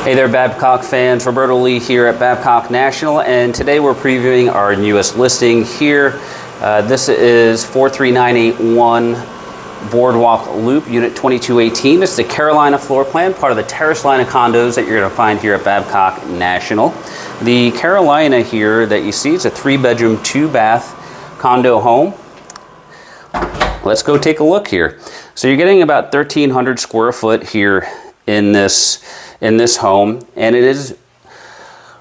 Hey there, Babcock fans. Roberto Lee here at Babcock National, and today we're previewing our newest listing here. This is 43981 Boardwalk Loop, Unit 2218. This is the Carolina floor plan, part of the terrace line of condos that you're going to find here at Babcock National. The Carolina here that you see is a 3-bedroom, 2-bath condo home. Let's go take a look here. So you're getting about 1,300 square foot here in this home, and it is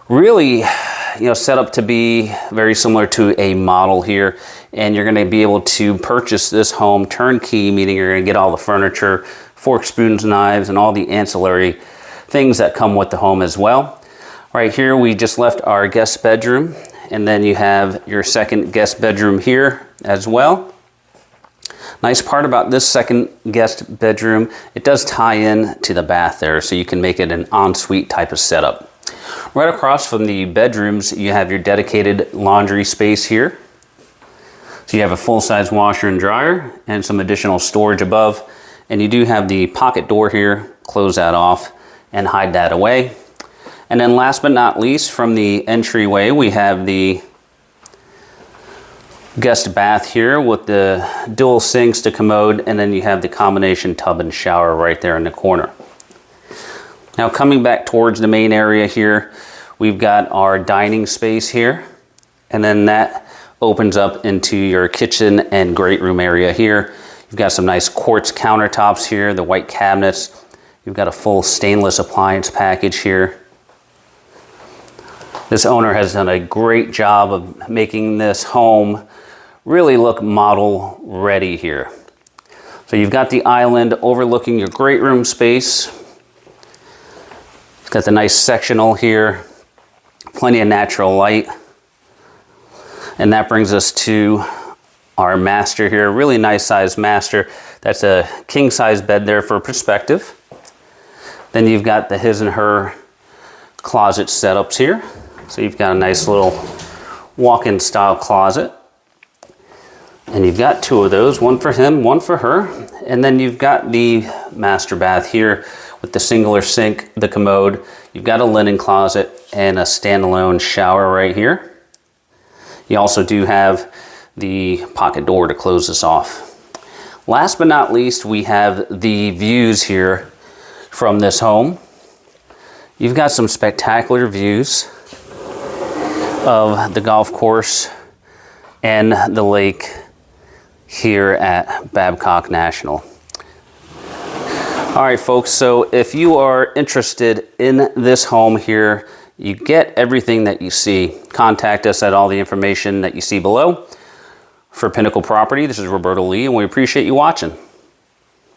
really set up to be very similar to a model here, and you're going to be able to purchase this home turnkey, meaning you're going to get all the furniture, forks, spoons, knives, and all the ancillary things that come with the home as well. Right here we just left our guest bedroom, and then you have your second guest bedroom here as well. Nice part about this second guest bedroom, it does tie in to the bath there, so you can make it an ensuite type of setup. Right across from the bedrooms, you have your dedicated laundry space here. So you have a full-size washer and dryer and some additional storage above. And you do have the pocket door here, close that off and hide that away. And then last but not least, from the entryway, we have the guest bath here with the dual sinks, the commode, and then you have the combination tub and shower right there in the corner. Now coming back towards the main area here, we've got our dining space here, and then that opens up into your kitchen and great room area here. You've got some nice quartz countertops here, the white cabinets. You've got a full stainless appliance package here. This owner has done a great job of making this home really look model ready here. So you've got the island overlooking your great room space. It's got the nice sectional here, plenty of natural light. And that brings us to our master here, really nice sized master. That's a king size bed there for perspective. Then you've got the his and her closet setups here. So you've got a nice little walk-in style closet. And you've got two of those, one for him, one for her. And then you've got the master bath here with the singular sink, the commode. You've got a linen closet and a standalone shower right here. You also do have the pocket door to close this off. Last but not least, we have the views here from this home. You've got some spectacular views of the golf course and the lake here at Babcock National. All right, folks, so if you are interested in this home here, you get everything that you see. Contact us at all the information that you see below. For Pinnacle Property, this is Roberto Lee, and we appreciate you watching.